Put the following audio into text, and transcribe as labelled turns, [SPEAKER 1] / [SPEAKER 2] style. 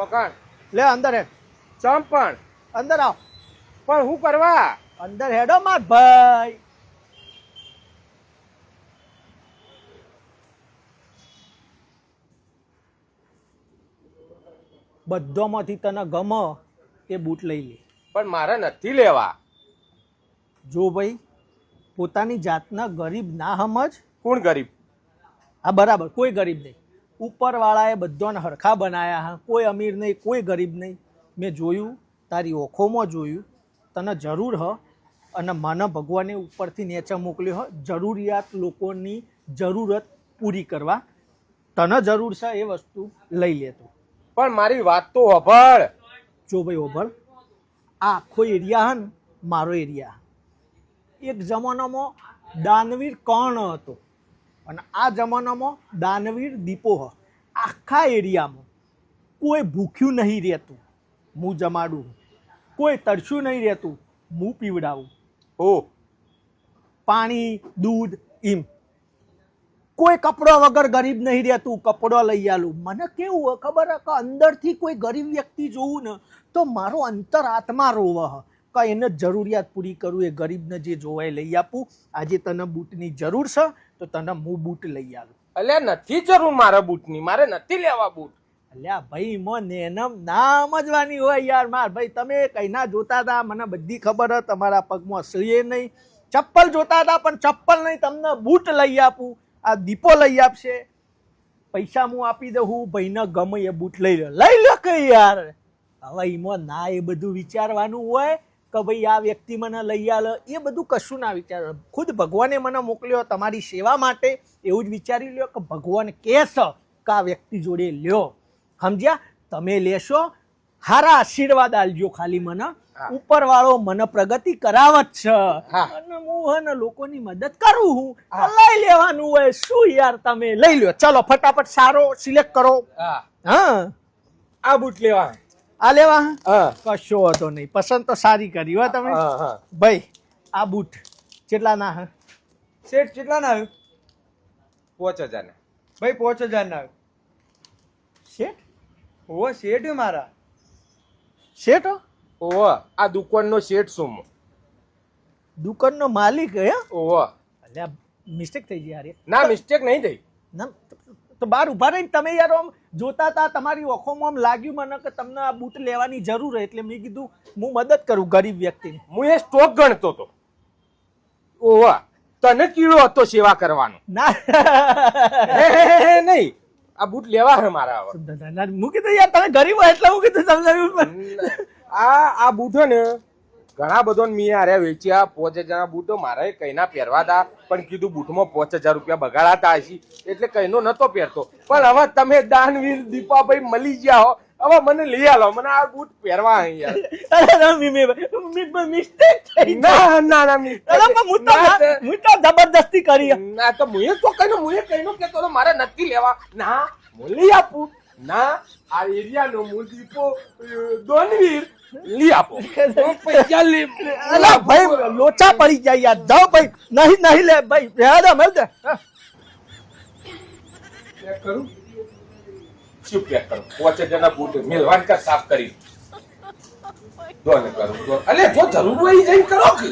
[SPEAKER 1] ચોકણ
[SPEAKER 2] લે અંદર હેડ.
[SPEAKER 1] ચમ પણ
[SPEAKER 2] અંદર આવ.
[SPEAKER 1] પણ હું કરવા
[SPEAKER 2] અંદર હેડો માર ભાઈ. બધામાંથી તને ગમે એ બૂટ લઈ લે.
[SPEAKER 1] પણ મારે નથી લેવા.
[SPEAKER 2] જો ભાઈ પોતાની જાતના ગરીબ ના સમજ.
[SPEAKER 1] કોણ ગરીબ?
[SPEAKER 2] હા બરાબર, કોઈ ગરીબ નહીં. ઉપરવાળાએ બધાને હરખા બનાયા હા, કોઈ અમીર નહીં, કોઈ ગરીબ નહીં. મેં જોયું, તારી ઓખોમાં જોયું, તને જરૂર હ અને મને ભગવાને ઉપરથી નીચે મોકલ્યો હ જરૂરિયાત લોકોની જરૂરત પૂરી કરવા. તને જરૂર છે એ વસ્તુ લઈ લેતો.
[SPEAKER 1] પણ મારી વાત તો અભળ.
[SPEAKER 2] જો ભાઈ ઓભળ, આ આખો એરિયા હે ને મારો એરિયા. એક જમાનામાં દાનવીર કર્ણ હતો અને આ જમાનામાં દાનવીર દીપો હ. આખા એરિયામાં કોઈ ભૂખ્યું નહીં રહેતું, હું જમાડું. કોઈ તરસ્યું નહીં રહેતું, હું પીવડાવું.
[SPEAKER 1] ઓ
[SPEAKER 2] પાણી દૂધ એમ. કોઈ કપડો વગર ગરીબ નહીં રહેતું, કપડો લઈ આલું. મને કેવું હોય ખબર હે કે અંદરથી કોઈ ગરીબ વ્યક્તિ જોવું ને તો મારો અંતર આત્મા રોવે હ કે એને જરૂરિયાત પૂરી કરું, એ ગરીબને જે જોવાય લઈ આપું. આજે તને બૂટની જરૂર છે તો તને હું બૂટ લઈ આલું.
[SPEAKER 1] અલ્યા નથી જરૂર મારા બૂટની, મારે નથી લેવા બૂટ.
[SPEAKER 2] અલ્યા ભાઈ મને એનમ ના સમજવાની હોય યાર. માર ભાઈ તમે કઈ ના જોતા હતા, મને બધી ખબર હે તમારા પગમાં સહીએ નહીં. ચપ્પલ જોતા હતા પણ ચપ્પલ નહીં, તમને બૂટ લઈ આપું. આ દીપો લઈ આપશે, પૈસા હું આપી દઉં, ભાઈને ગમે એ બૂટ લઈ લો કે યાર. હવે એમાં ના એ બધું વિચારવાનું હોય કે ભાઈ આ વ્યક્તિ મને લઈ આલે, એ બધું કશું ના વિચાર. ખુદ ભગવાને મને મોકલ્યો તમારી સેવા માટે, એવું જ વિચારી લ્યો કે ભગવાન કહે છે કે આ વ્યક્તિ જોડે લ્યો. સમજ્યા? તમે લેશો, હારા આશીર્વાદ આલજો ખાલી મને. ઉપર વાળો મને પ્રગતિ કરાવત છે અને હું હે ને લોકોની મદદ કરું હું. લઈ લેવાનું હોય શું યાર, તમે લઈ લ્યો. ચલો ફટાફટ સારો સિલેક્ટ કરો. હા
[SPEAKER 1] આ બૂટ લેવા.
[SPEAKER 2] આ લેવા? કશો હતો નહીં, પસંદ તો સારી કરી હો તમે. ભાઈ આ બૂટ કેટલા ના હે?
[SPEAKER 3] શેઠ કેટલા ના આવ્યું?
[SPEAKER 1] 5000 ના.
[SPEAKER 3] ભાઈ 5000 ના આવ્યું.
[SPEAKER 2] શેઠ?
[SPEAKER 3] ઓ શેઠ મારા.
[SPEAKER 2] શેઠ?
[SPEAKER 1] ઓહો, આ દુકાનનો શેઠ છું હું.
[SPEAKER 2] દુકાનનો માલિક હે?
[SPEAKER 1] ઓહો.
[SPEAKER 2] અલ્યા મિસ્ટેક થઈ ગઈ યાર.
[SPEAKER 1] ના મિસ્ટેક નહીં થઈ.
[SPEAKER 2] ના તો બહાર ઉભા રહીને તમે યાર આમ જોતા હતા, તમારી ઓખોમાં આમ લાગ્યું મને કે તમને આ બૂટ લેવાની જરૂર છે, એટલે મેં કીધું હું મદદ કરું ગરીબ વ્યક્તિને.
[SPEAKER 1] હું એ સ્ટોક ગણતો હતો. ઓહો, તને કીડો હતો સેવા કરવાનો.
[SPEAKER 2] ના
[SPEAKER 1] નહીં, આ બૂટ લેવા હે મારા હવે.
[SPEAKER 2] હું કીધું યાર તમે ગરીબ હોય એટલે હું કીધું સમજાવ્યું.
[SPEAKER 1] આ બૂટો ને ઘણા બધો મેં આરે વેચ્યા. 5000 ના બૂટો મારે કઈના પહેરવા હતા, પણ કીધું બૂટમાં 5000 રૂપિયા બગાડાતા હશે એટલે કઈનો નતો પહેરતો. પણ હવે તમે દાનવીર દીપાભાઈ મળી ગયા હો, હવે મને લઈ આલો. મને આ બૂટ પહેરવા
[SPEAKER 2] મિસ્ટેક થઈ.
[SPEAKER 1] ના ના ના
[SPEAKER 2] હું તો જબરદસ્તી કરી.
[SPEAKER 1] ના તો મુએ તો કઈનો કેતો મારે નથી લેવા. ના હું લઈ આપું. ના આ એરિયાનો હું દીપો દાનવીર લઈ આપો. પૈસા લે.
[SPEAKER 2] અલા ભાઈ લોચા પડી જાય યાર. જાઓ ભાઈ. નહીં લે ભાઈ. રહેવા મળ દે.
[SPEAKER 1] પેક કરું. શું પેક કરું? 5000 ના બૂટ મેલવાન કા સાફ કરી દો ને કરું. અલે જો જરૂર હોય જઈને કરો કે